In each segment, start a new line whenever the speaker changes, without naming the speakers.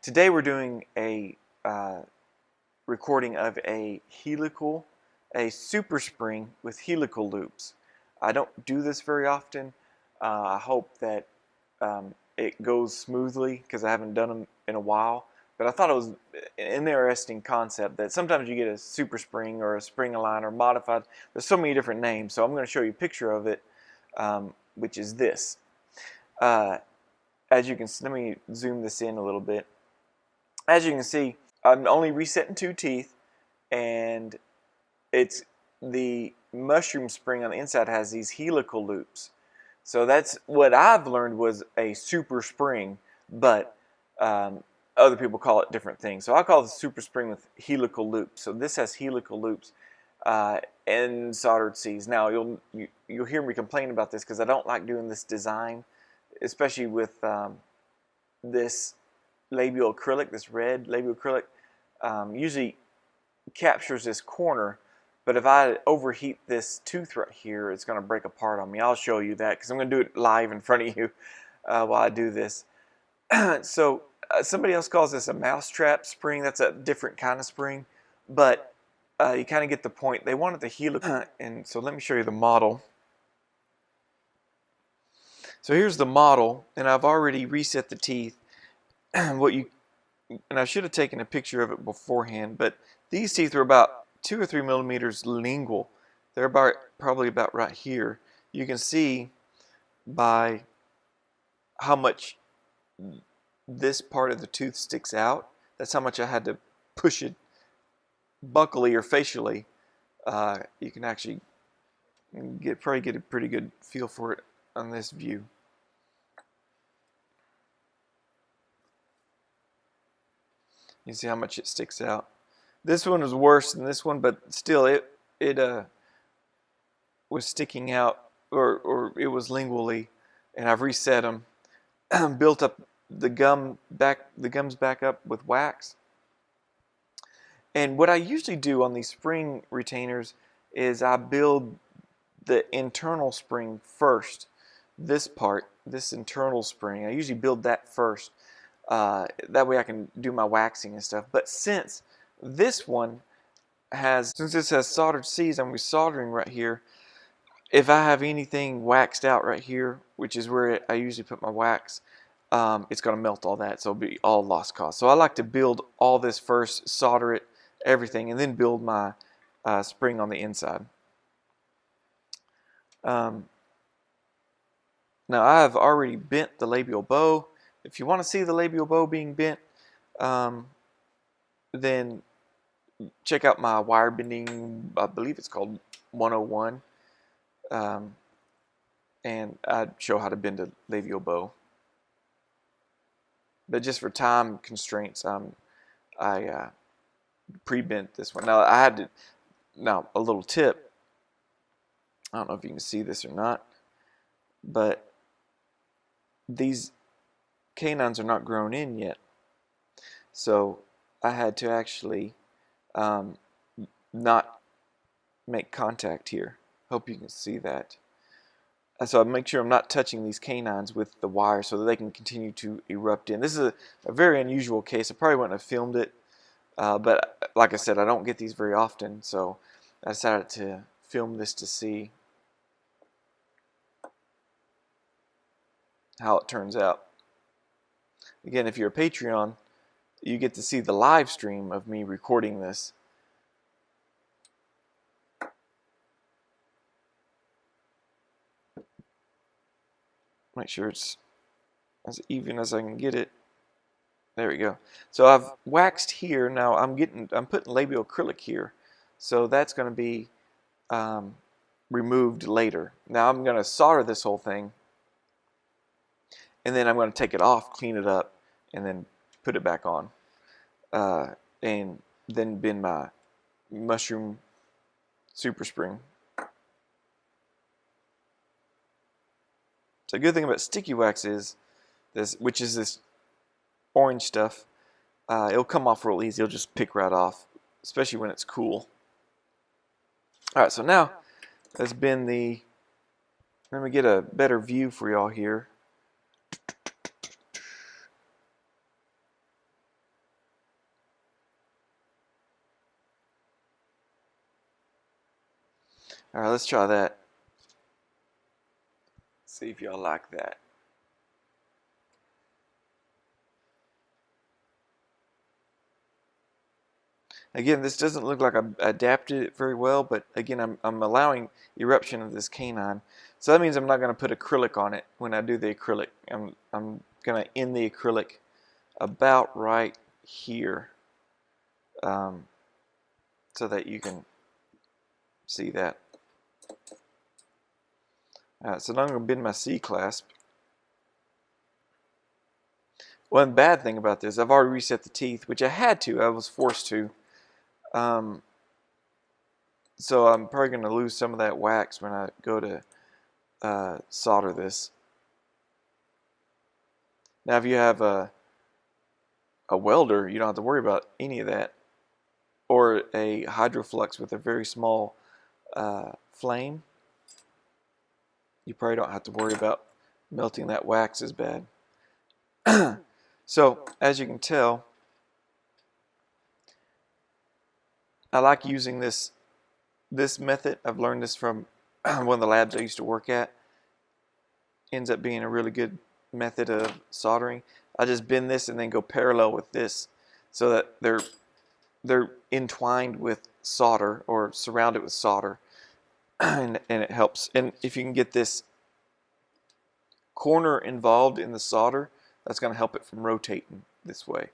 Today we're doing a recording of a helical, a super spring with helical loops. I don't do this very often. I hope that it goes smoothly because I haven't done them in a while. But I thought it was an interesting concept that sometimes you get a super spring or a spring align or modified. There's so many different names. So I'm going to show you a picture of it, which is this. As you can see, let me zoom this in a little bit. As you can see, I'm only resetting 2 teeth, and it's the mushroom spring on the inside has these helical loops. So that's what I've learned was a super spring, but other people call it different things. So I call it a super spring with helical loops. So this has helical loops and soldered C's. Now you'll hear me complain about this because I don't like doing this design, especially with this labial acrylic, this red labial acrylic. Usually captures this corner, but if I overheat this tooth right here, it's going to break apart on me. I'll show you that because I'm going to do it live in front of you while I do this. So somebody else calls this a mousetrap spring. That's a different kind of spring, but you kind of get the point. They wanted the helical, and so let me show you the model. So here's the model, and I've already reset the teeth. And I should have taken a picture of it beforehand, but these teeth are about 2 or 3 millimeters lingual. They're probably about right here. You can see by how much this part of the tooth sticks out. That's how much I had to push it buccally or facially. You can actually probably get a pretty good feel for it on this view. You see how much it sticks out. This one was worse than this one, but still it was sticking out, or it was lingually, and I've reset them, built up the gums back up with wax. And what I usually do on these spring retainers is I build the internal spring first. This part, this internal spring, I usually build that first. That way I can do my waxing and stuff. But since this has soldered C's, I'm resoldering right here. If I have anything waxed out right here, which is where I usually put my wax, it's going to melt all that, so it'll be all lost cause. So I like to build all this first, solder it, everything, and then build my spring on the inside. Now I have already bent the labial bow. If you want to see the labial bow being bent, then check out my wire bending, I believe it's called 101. And I'd show how to bend a labial bow. But just for time constraints, I pre-bent this one. Now I had to. Now a little tip. I don't know if you can see this or not, but these canines are not grown in yet, so I had to actually not make contact here. Hope you can see that. So I make sure I'm not touching these canines with the wire so that they can continue to erupt in. This is a very unusual case. I probably wouldn't have filmed it, but like I said, I don't get these very often, so I decided to film this to see how it turns out. Again, if you're a Patreon, you get to see the live stream of me recording this. Make sure it's as even as I can get it. There we go. So I've waxed here. Now I'm putting labial acrylic here, so that's going to be removed later. Now I'm going to solder this whole thing, and then I'm going to take it off, clean it up, and then put it back on, and then bend my mushroom super spring. So the good thing about sticky wax is this, which is this orange stuff. It'll come off real easy. It'll just pick right off, especially when it's cool. All right, so now let's bend the. Let me get a better view for y'all here. Alright, let's try that. See if y'all like that. Again, this doesn't look like I've adapted it very well, but again, I'm allowing eruption of this canine. So that means I'm not going to put acrylic on it when I do the acrylic. I'm going to end the acrylic about right here, so that you can see that. Alright, so now I'm going to bend my C-clasp. One bad thing about this, I've already reset the teeth, which I had to. I was forced to. So I'm probably going to lose some of that wax when I go to solder this. Now if you have a welder, you don't have to worry about any of that. Or a hydroflux with a very small flame, you probably don't have to worry about melting that wax as bad. So as you can tell, I like using this method. I've learned this from one of the labs I used to work at. Ends up being a really good method of soldering. I just bend this and then go parallel with this so that they're entwined with solder or surrounded with solder, and it helps. And if you can get this corner involved in the solder, that's going to help it from rotating this way.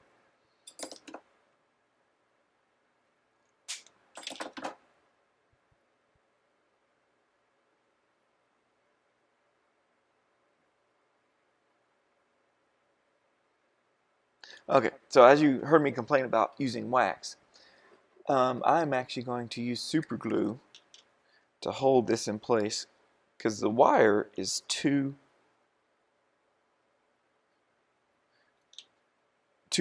Okay, so as you heard me complain about using wax, I'm actually going to use super glue to hold this in place because the wire is too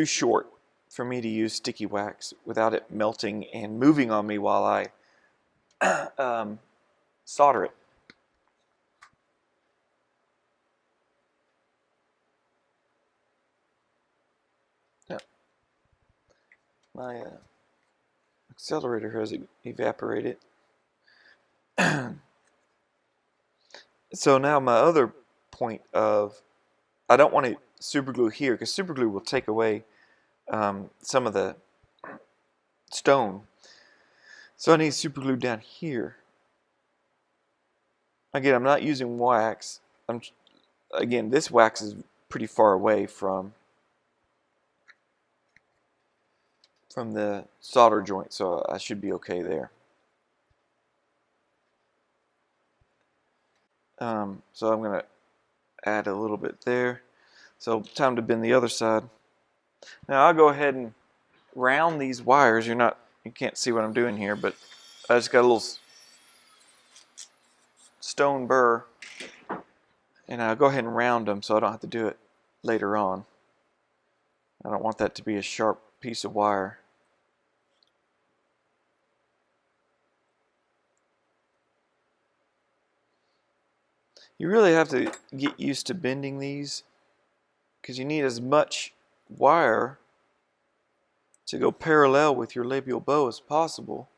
short for me to use sticky wax without it melting and moving on me while I solder it. Yeah. My accelerator has evaporated. So now my other point of, I don't want to super glue here because super glue will take away some of the stone. So I need super glue down here. Again, I'm not using wax. Again, this wax is pretty far away from the solder joint, so I should be okay there. So I'm going to add a little bit there. So time to bend the other side. Now I'll go ahead and round these wires. You can't see what I'm doing here, but I just got a little stone burr, and I'll go ahead and round them so I don't have to do it later on. I don't want that to be a sharp piece of wire. You really have to get used to bending these because you need as much wire to go parallel with your labial bow as possible,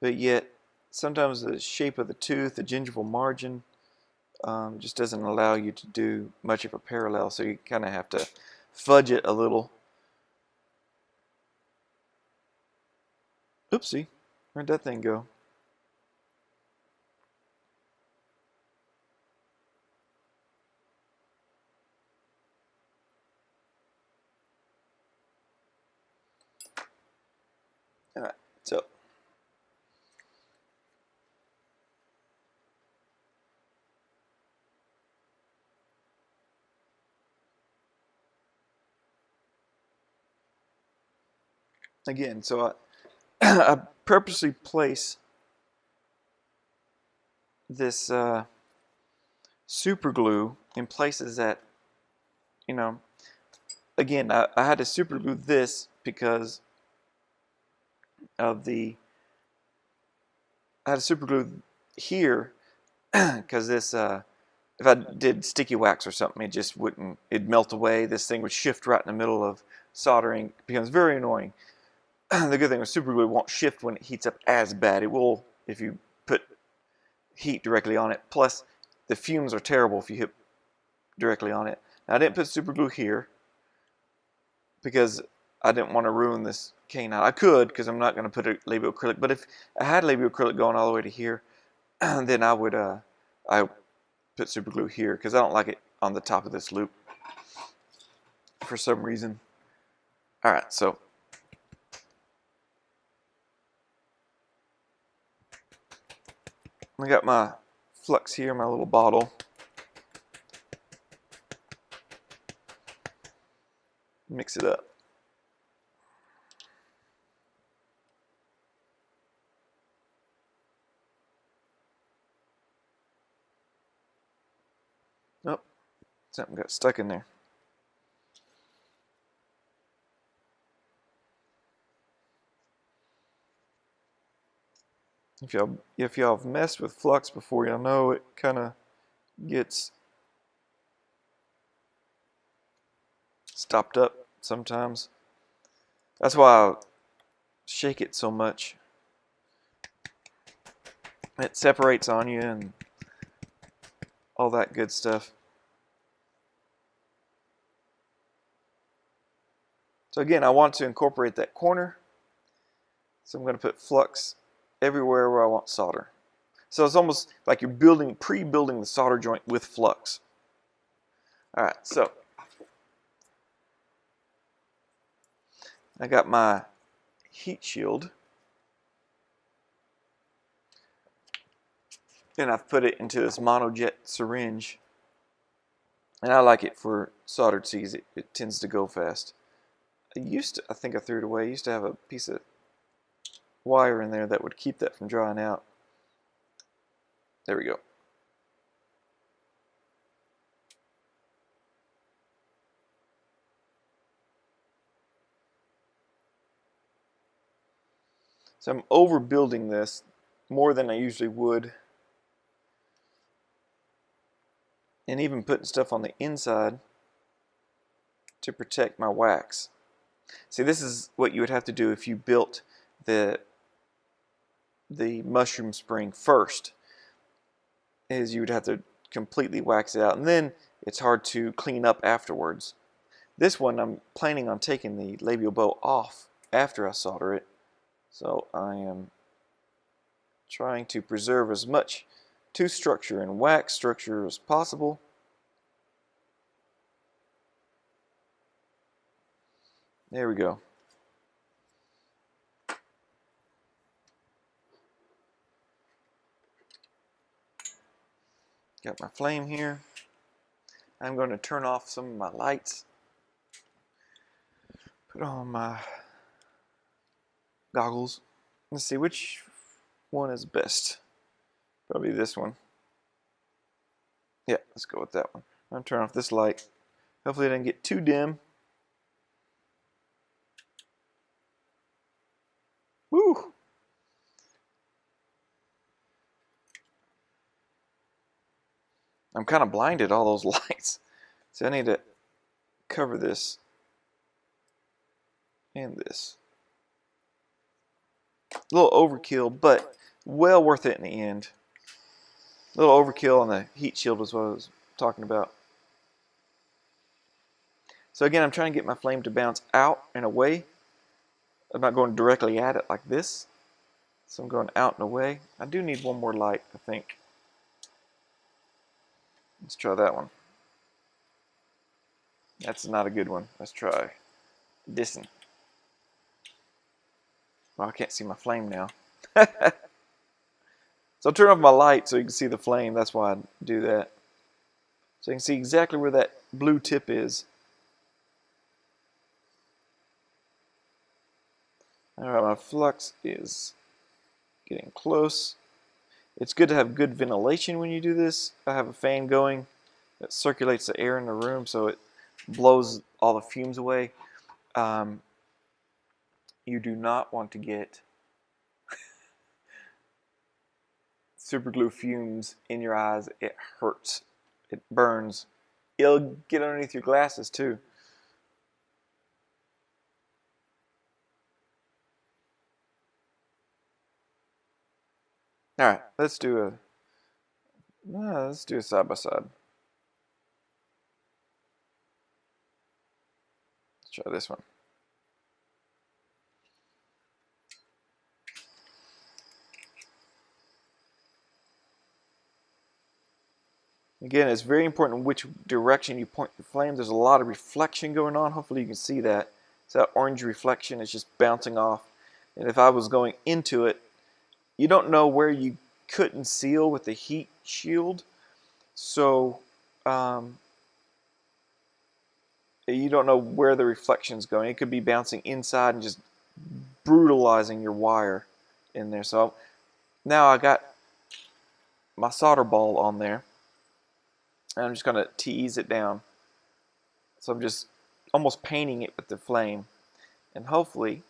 but yet sometimes the shape of the tooth, the gingival margin, just doesn't allow you to do much of a parallel, so you kind of have to fudge it a little. Oopsie, where'd that thing go? Alright, so again, so I purposely place this super glue in places that, again, I had to super glue this because of I had to super glue here because this, if I did sticky wax or something, it just wouldn't, it'd melt away. This thing would shift right in the middle of soldering. It becomes very annoying. The good thing with super glue, it won't shift when it heats up as bad. It will if you put heat directly on it. Plus, the fumes are terrible if you hit directly on it. Now, I didn't put super glue here because I didn't want to ruin this canine. I could, because I'm not going to put a labial acrylic. But if I had labial acrylic going all the way to here, then I would put super glue here, because I don't like it on the top of this loop for some reason. All right, so I got my flux here, my little bottle. Mix it up. Oh, something got stuck in there. If y'all have messed with flux before, y'all know it kind of gets stopped up sometimes. That's why I shake it so much. It separates on you and all that good stuff. So again, I want to incorporate that corner. So I'm going to put flux everywhere where I want solder. So it's almost like you're pre-building the solder joint with flux. All right, so I got my heat shield, and I've put it into this monojet syringe, and I like it for soldered seeds. It tends to go fast. I think I threw it away. I used to have a piece of wire in there that would keep that from drying out. There we go. So I'm overbuilding this more than I usually would, and even putting stuff on the inside to protect my wax. See, this is what you would have to do if you built the mushroom spring first, is you would have to completely wax it out, and then it's hard to clean up afterwards. This one, I'm planning on taking the labial bow off after I solder it, so I am trying to preserve as much tooth structure and wax structure as possible. There we go. Got my flame here. I'm going to turn off some of my lights. Put on my goggles. Let's see which one is best. Probably this one. Yeah, let's go with that one. I'm going to turn off this light. Hopefully it doesn't get too dim. Woo! I'm kind of blinded, all those lights. So I need to cover this and this. A little overkill, but well worth it in the end. A little overkill on the heat shield was what I was talking about. So again, I'm trying to get my flame to bounce out and away. I'm not going directly at it like this. So I'm going out and away. I do need one more light, I think. Let's try that one. That's not a good one. Let's try this one. Well, I can't see my flame now. So I'll turn off my light so you can see the flame. That's why I do that. So you can see exactly where that blue tip is. Alright, my flux is getting close. It's good to have good ventilation when you do this. I have a fan going that circulates the air in the room so it blows all the fumes away. You do not want to get super glue fumes in your eyes. It hurts. It burns. It'll get underneath your glasses too. Alright, let's do Let's do a side by side. Let's try this one. Again, it's very important which direction you point the flame. There's a lot of reflection going on. Hopefully you can see that. So that orange reflection is just bouncing off. And if I was going into it, you don't know where you couldn't seal with the heat shield. So you don't know where the reflection's going. It could be bouncing inside and just brutalizing your wire in there. So now I got my solder ball on there. And I'm just going to tease it down. So I'm just almost painting it with the flame. And hopefully,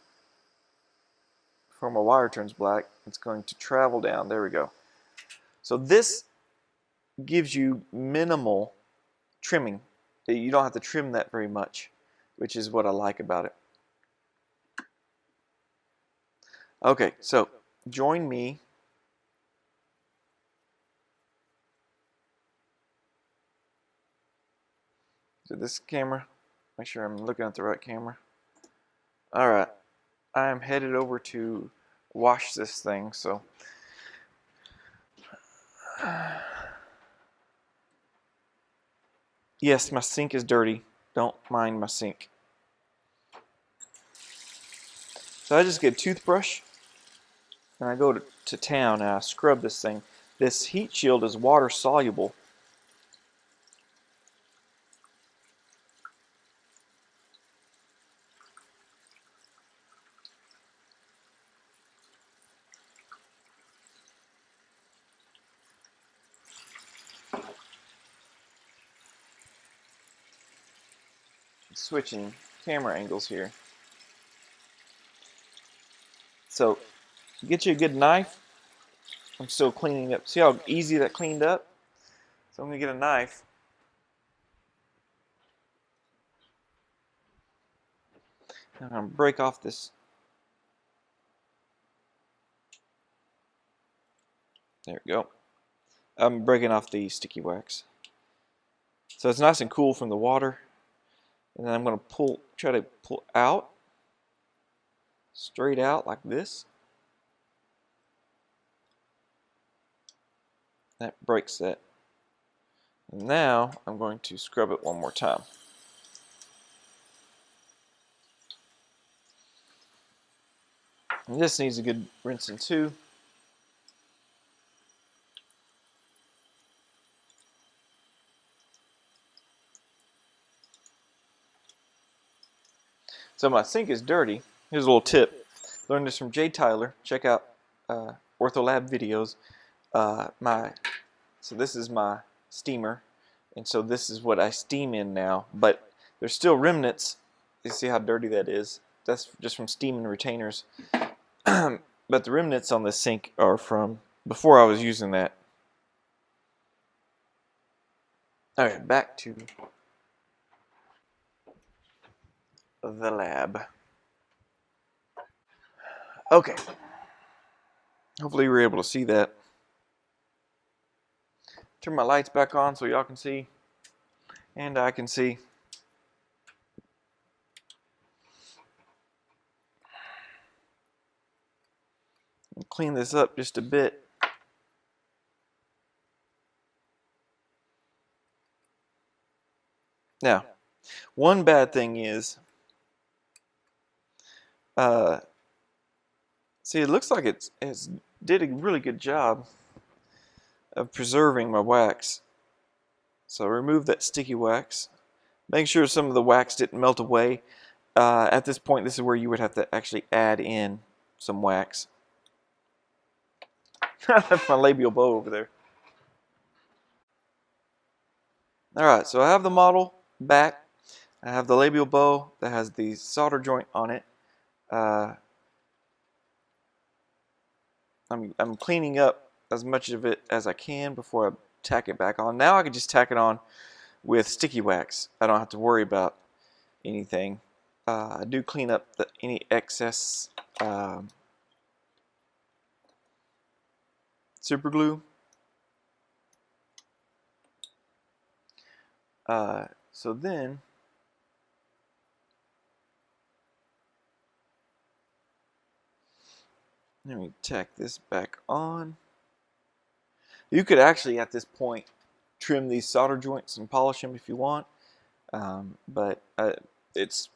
before my wire turns black, it's going to travel down. There we go. So this gives you minimal trimming. You don't have to trim that very much, which is what I like about it. Okay, so join me. To this camera. Make sure I'm looking at the right camera. Alright, I am headed over to wash this thing, so yes, my sink is dirty. Don't mind my sink. So I just get a toothbrush and I go to town and I scrub this thing. This heat shield is water soluble. Switching camera angles here. So get you a good knife. I'm still cleaning up. See how easy that cleaned up? So I'm going to get a knife. I'm going to break off this. There we go. I'm breaking off the sticky wax. So it's nice and cool from the water. And then I'm going to try to pull out, straight out like this. That breaks that. And now I'm going to scrub it one more time. And this needs a good rinsing too. So my sink is dirty. Here's a little tip. Learned this from Jay Tyler. Check out Ortho Lab videos. So this is my steamer, and so this is what I steam in now. But there's still remnants. You see how dirty that is? That's just from steaming retainers. But the remnants on this sink are from before I was using that. Alright, back to the lab. Okay. Hopefully you were able to see that. Turn my lights back on so y'all can see. And I can see. I'll clean this up just a bit. Now, one bad thing is, see, it looks like it's did a really good job of preserving my wax. So remove that sticky wax. Make sure some of the wax didn't melt away. At this point, this is where you would have to actually add in some wax. I left my labial bow over there. Alright, so I have the model back. I have the labial bow that has the solder joint on it. I'm cleaning up as much of it as I can before I tack it back on. Now I can just tack it on with sticky wax. I don't have to worry about anything. I do clean up any excess super glue. So then let me tack this back on. You could actually at this point trim these solder joints and polish them if you want, but it's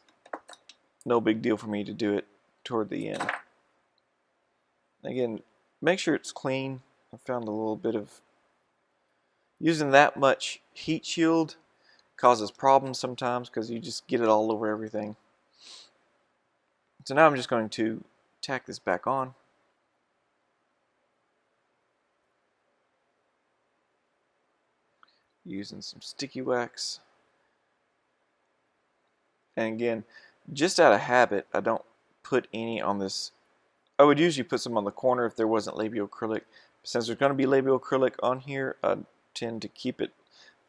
no big deal for me to do it toward the end. Again, make sure it's clean. I found a little bit of using that much heat shield causes problems sometimes because you just get it all over everything. So now I'm just going to tack this back on. Using some sticky wax. And again, just out of habit, I don't put any on this. I would usually put some on the corner if there wasn't labial acrylic. Since there's going to be labial acrylic on here, I tend to keep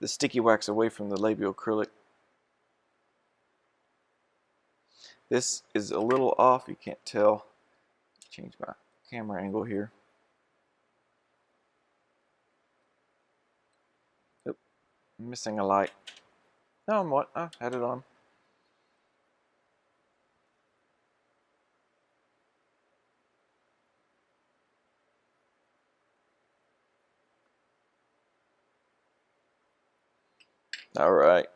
the sticky wax away from the labial acrylic. This is a little off, you can't tell. Change my camera angle here. Oop, I'm missing a light. No, I'm what? I had it on. All right.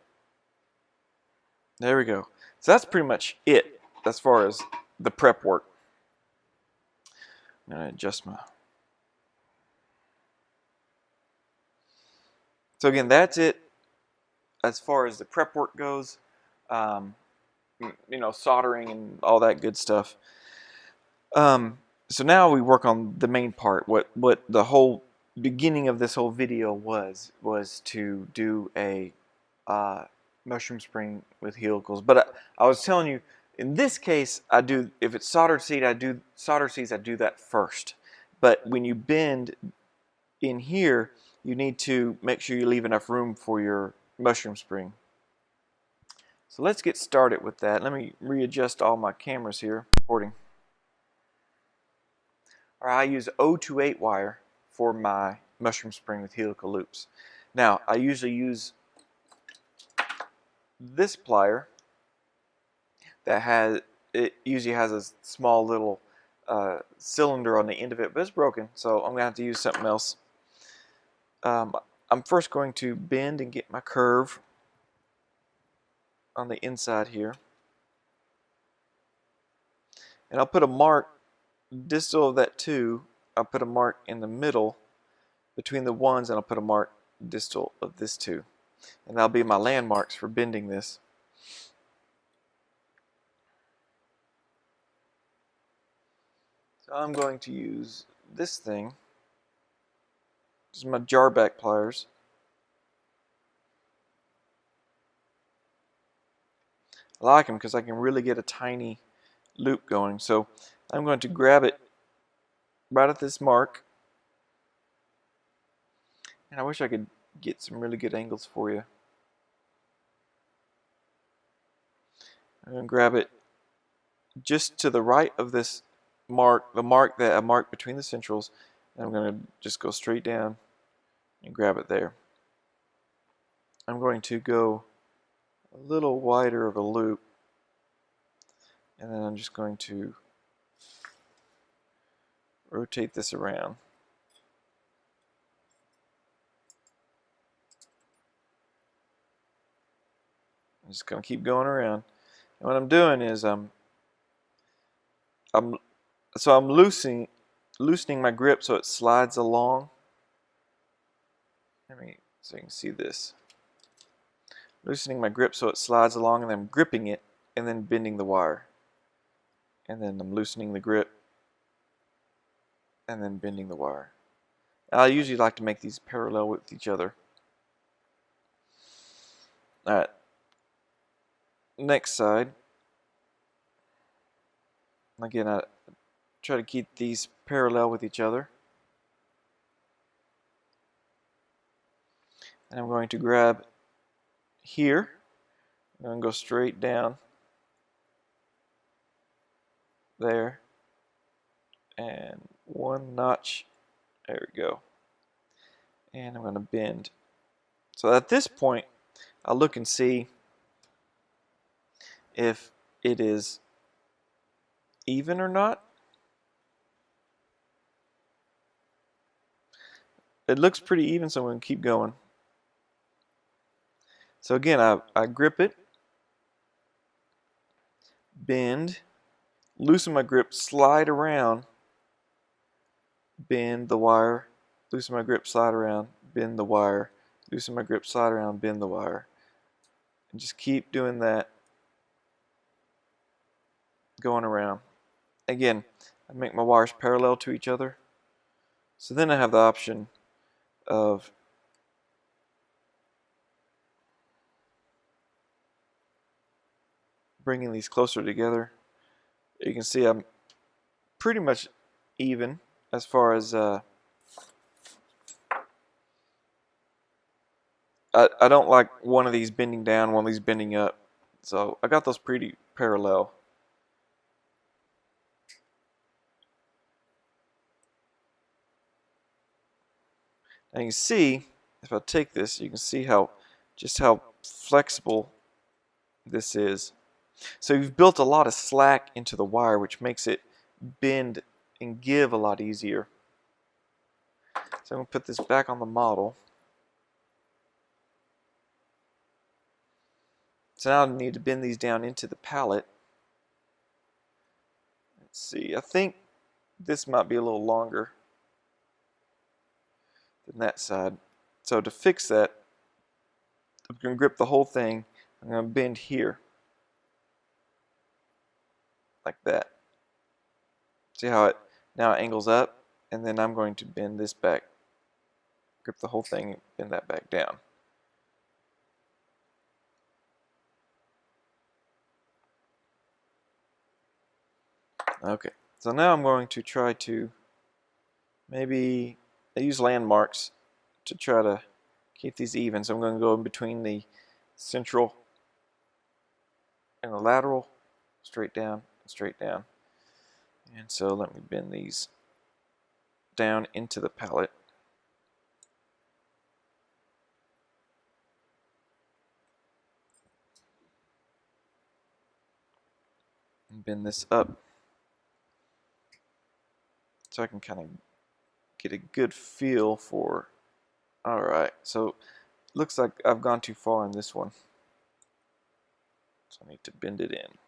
There we go. So that's pretty much it as far as the prep work. I'm going to adjust my... So again, that's it as far as the prep work goes. You know, soldering and all that good stuff. So now we work on the main part. What the whole beginning of this whole video was to do a mushroom spring with helicals. But I was telling you, in this case, I do, if it's soldered seed, I do that first. But when you bend in here, you need to make sure you leave enough room for your mushroom spring. So let's get started with that. Let me readjust all my cameras here. Recording. All right, I use 028 wire for my mushroom spring with helical loops. Now, I usually use this plier that usually has a small little cylinder on the end of it, but it's broken, so I'm going to have to use something else. I'm first going to bend and get my curve on the inside here. And I'll put a mark distal of that 2. I'll put a mark in the middle between the 1s, and I'll put a mark distal of this 2. And that'll be my landmarks for bending this. So I'm going to use this thing. This is my jar back pliers. I like them because I can really get a tiny loop going. So I'm going to grab it right at this mark. And I wish I could get some really good angles for you. I'm going to grab it just to the right of this mark, the mark that I marked between the centrals, and I'm going to just go straight down and grab it there. I'm going to go a little wider of a loop, and then I'm just going to rotate this around. I'm just going to keep going around. And what I'm doing is I'm loosening my grip so it slides along. So you can see this. Loosening my grip so it slides along, and then I'm gripping it and then bending the wire. And then I'm loosening the grip and then bending the wire. Now, I usually like to make these parallel with each other. Alright, next side. Again, I try to keep these parallel with each other. And I'm going to grab here. I'm going to go straight down there. And one notch. There we go. And I'm going to bend. So at this point, I'll look and see if it is even or not. It looks pretty even, so I'm going to keep going. So again, I grip it, bend, loosen my grip, slide around, bend the wire, loosen my grip, slide around, bend the wire, loosen my grip, slide around, bend the wire. And just keep doing that, going around. Again, I make my wires parallel to each other. So then I have the option of bringing these closer together. You can see I'm pretty much even as far as I don't like one of these bending down, one of these bending up. So I got those pretty parallel. Now you can see, if I take this, you can see just how flexible this is. So you've built a lot of slack into the wire, which makes it bend and give a lot easier. So I'm going to put this back on the model. So now I need to bend these down into the pallet. Let's see, I think this might be a little longer than that side. So to fix that, I'm going to grip the whole thing. I'm going to bend here, like that. See how it now angles up? And then I'm going to bend this back. Grip the whole thing and bend that back down. Okay, so now I'm going to try to maybe I use landmarks to try to keep these even. So I'm going to go in between the central and the lateral, straight down and straight down. And so let me bend these down into the pallet. And bend this up so I can kind of get a good feel for, alright, so looks like I've gone too far in this one. So I need to bend it in.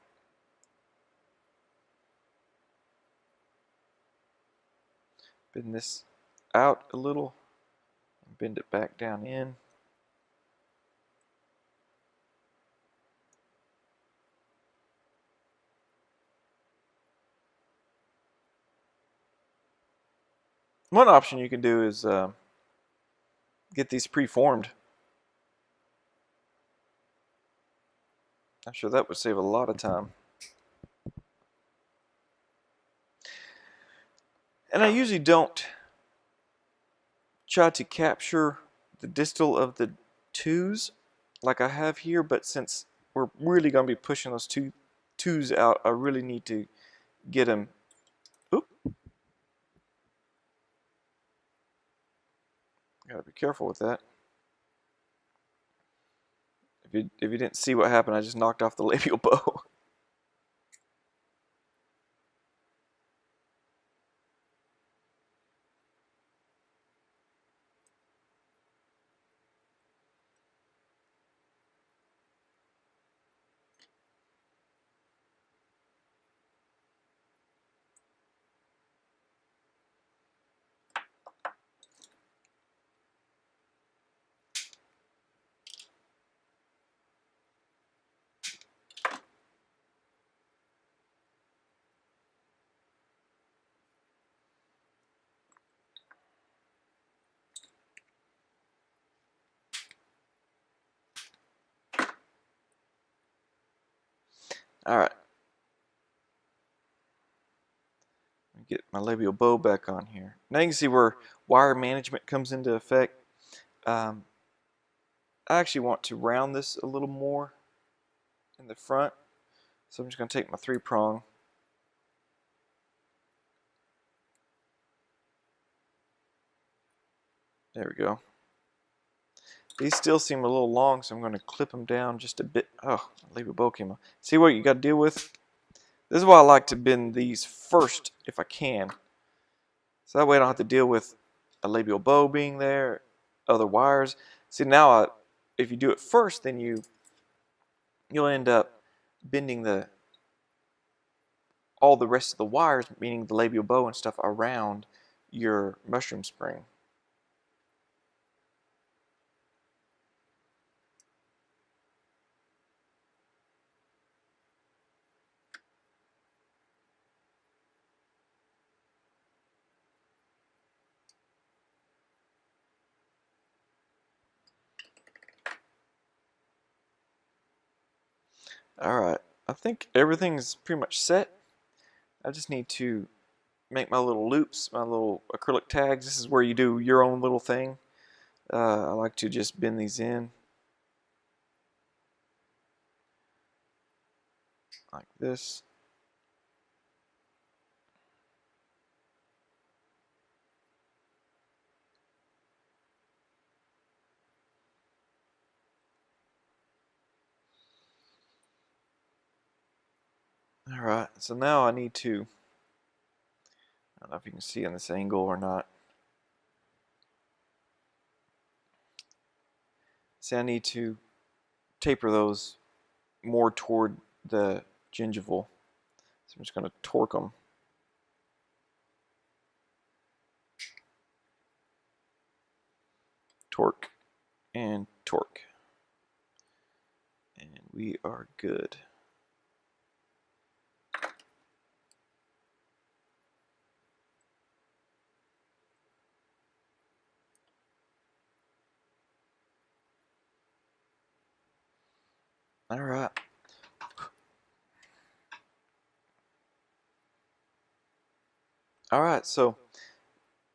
Bend this out a little and bend it back down in. One option you can do is get these pre-formed. I'm sure that would save a lot of time. And I usually don't try to capture the distal of the twos like I have here, but since we're really going to be pushing those twos out, I really need to get them. Oop. Gotta be careful with that. If you didn't see what happened, I just knocked off the labial bow. Alright. Get my labial bow back on here. Now you can see where wire management comes into effect. I actually want to round this a little more in the front. So I'm just going to take my 3-prong. There we go. These still seem a little long, so I'm going to clip them down just a bit. Oh, labial bow came off. See what you got to deal with? This is why I like to bend these first if I can. So that way I don't have to deal with a labial bow being there, other wires. See, now if you do it first, then you'll end up bending all the rest of the wires, meaning the labial bow and stuff, around your mushroom spring. Alright, I think everything's pretty much set. I just need to make my little loops, my little acrylic tags. This is where you do your own little thing. I like to just bend these in like this. Alright, so now I need to, I don't know if you can see on this angle or not. See, I need to taper those more toward the gingival. So I'm just going to torque them. Torque and torque. And we are good. All right. All right, so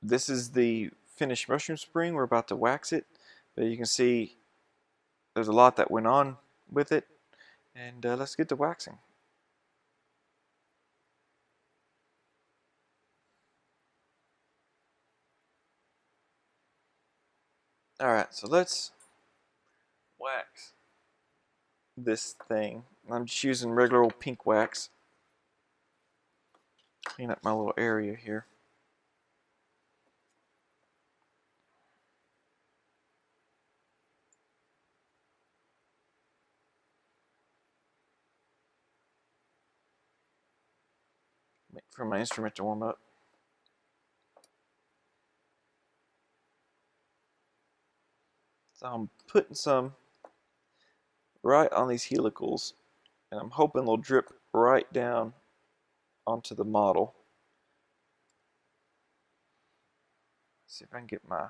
this is the finished mushroom spring. We're about to wax it, but you can see there's a lot that went on with it, and let's get to waxing. All right, so let's wax this thing. I'm just using regular old pink wax. Clean up my little area here. Wait for my instrument to warm up. So I'm putting some right on these helicals, and I'm hoping they'll drip right down onto the model. Let's see if I can get my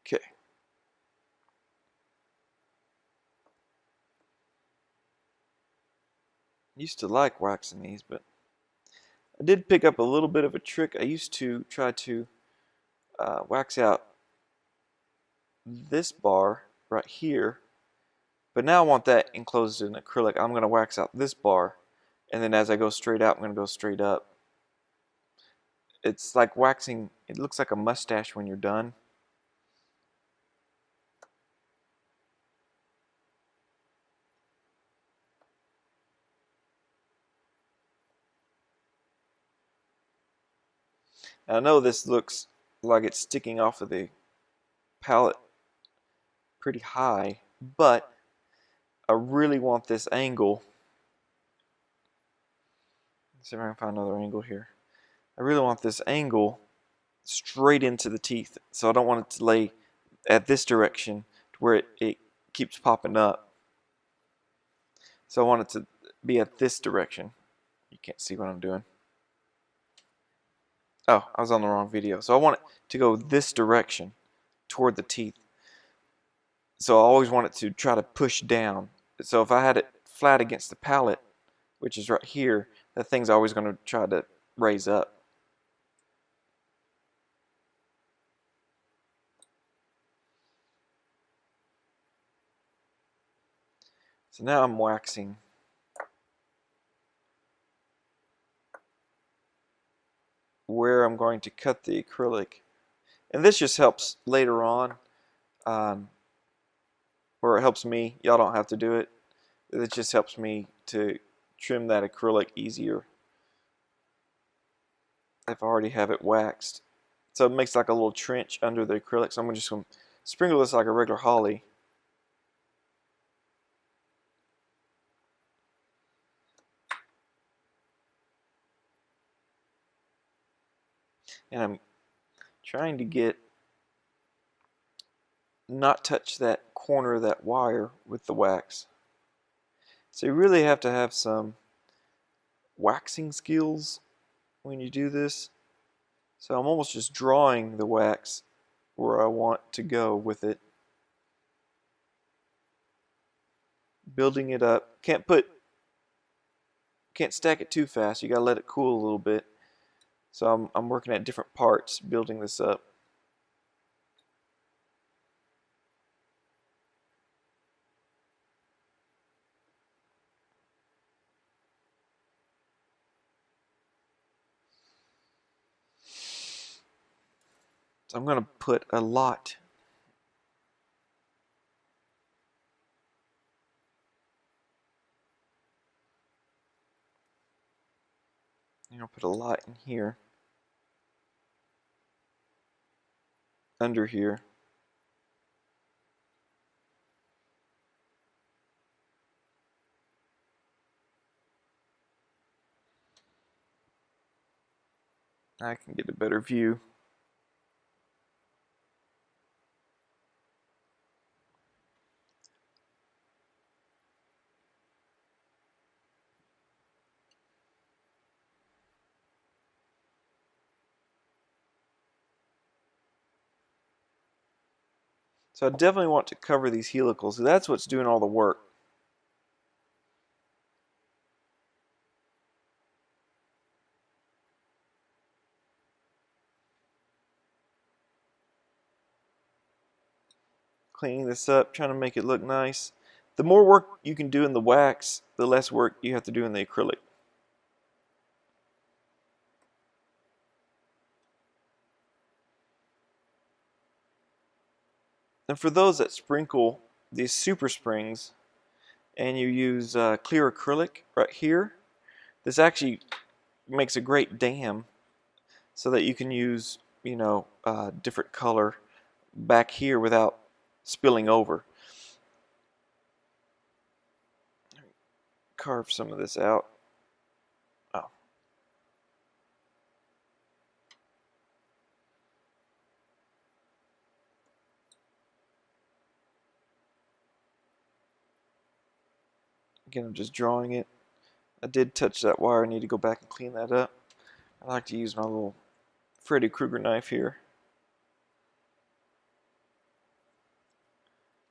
okay. Used to like waxing these, but I did pick up a little bit of a trick. I used to try to wax out this bar right here, but now I want that enclosed in acrylic. I'm going to wax out this bar, and then as I go straight out, I'm going to go straight up. It's like waxing, it looks like a mustache when you're done. And I know this looks like it's sticking off of the palette pretty high, but I really want this angle. Let's see if I can find another angle here. I really want this angle straight into the teeth, so I don't want it to lay at this direction to where it keeps popping up. So I want it to be at this direction. You can't see what I'm doing. Oh, I was on the wrong video. So I want it to go this direction toward the teeth. So I always want it to try to push down. So if I had it flat against the palate, which is right here, that thing's always going to try to raise up. So now I'm waxing. Where I'm going to cut the acrylic. And this just helps later on, or it helps me. Y'all don't have to do it. It just helps me to trim that acrylic easier if I already have it waxed. So it makes like a little trench under the acrylic. So I'm just going to sprinkle this like a regular holly. And I'm trying to not touch that corner of that wire with the wax. So you really have to have some waxing skills when you do this. So I'm almost just drawing the wax where I want to go with it. Building it up. Can't stack it too fast. You gotta let it cool a little bit. So I'm working at different parts, building this up. So I'm going to put a lot. I'm going to put a lot in here. Under here. I can get a better view. So I definitely want to cover these helicals. That's what's doing all the work. Cleaning this up, trying to make it look nice. The more work you can do in the wax, the less work you have to do in the acrylic. And for those that sprinkle these super springs and you use clear acrylic right here, this actually makes a great dam so that you can use, different color back here without spilling over. Carve some of this out. Oh. Again, I'm just drawing it. I did touch that wire. I need to go back and clean that up. I like to use my little Freddy Krueger knife here.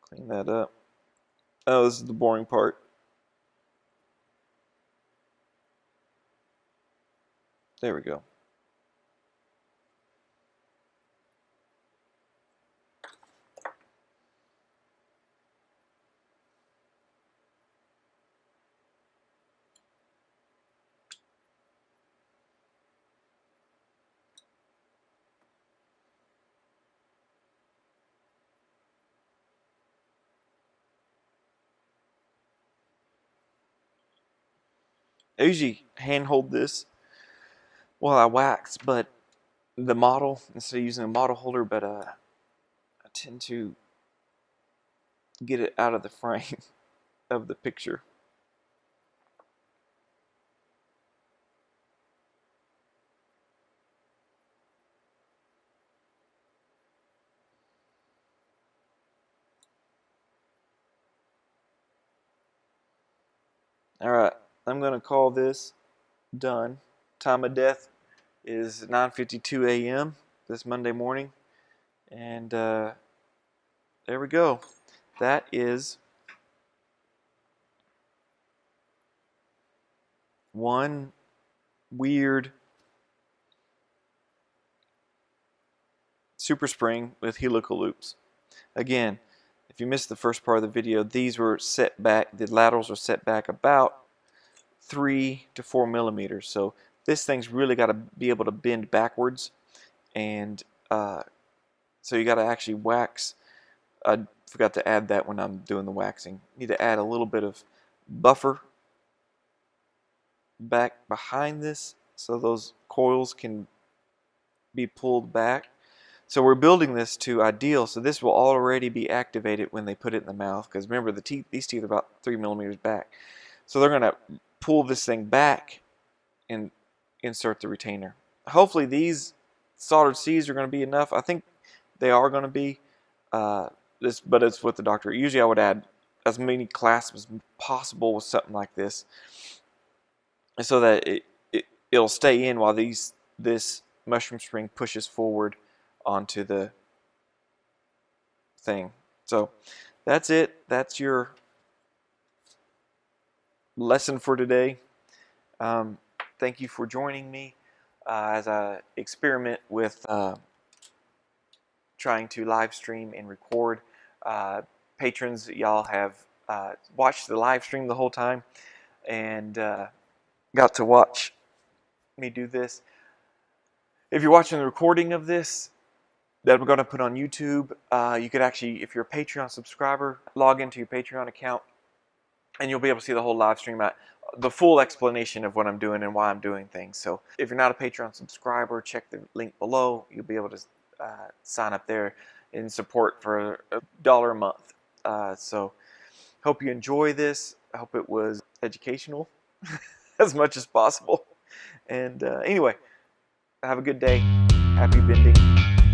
Clean that up. Oh, this is the boring part. There we go. I usually hand hold this while I wax, but the model, instead of using a model holder, but I tend to get it out of the frame of the picture. Alright, I'm going to call this done. Time of death is 9:52 a.m. this Monday morning. And there we go. That is one weird super spring with helical loops. Again, if if you missed the first part of the video, these were set back, the laterals were set back about 3 to 4 millimeters. So this thing's really got to be able to bend backwards, and so you got to actually wax. I forgot to add that when I'm doing the waxing. You need to add a little bit of buffer back behind this so those coils can be pulled back. So we're building this to ideal, so this will already be activated when they put it in the mouth, because remember these teeth are about 3 millimeters back. So they're going to pull this thing back and insert the retainer. Hopefully these soldered C's are going to be enough. I think they are going to be, but it's with the doctor. Usually I would add as many clasps as possible with something like this, so that it'll stay in while this mushroom spring pushes forward onto the thing. So that's it. That's your lesson for today. Thank you for joining me as I experiment with trying to live stream and record. Patrons, y'all have watched the live stream the whole time and got to watch me do this. If you're watching the recording of this that I'm going to put on YouTube, you could actually, if you're a Patreon subscriber, log into your Patreon account and you'll be able to see the whole live stream, the full explanation of what I'm doing and why I'm doing things. So if you're not a Patreon subscriber, check the link below. You'll be able to sign up there and support for $1 a month. So hope you enjoy this. I hope it was educational as much as possible. And anyway, have a good day. Happy bending.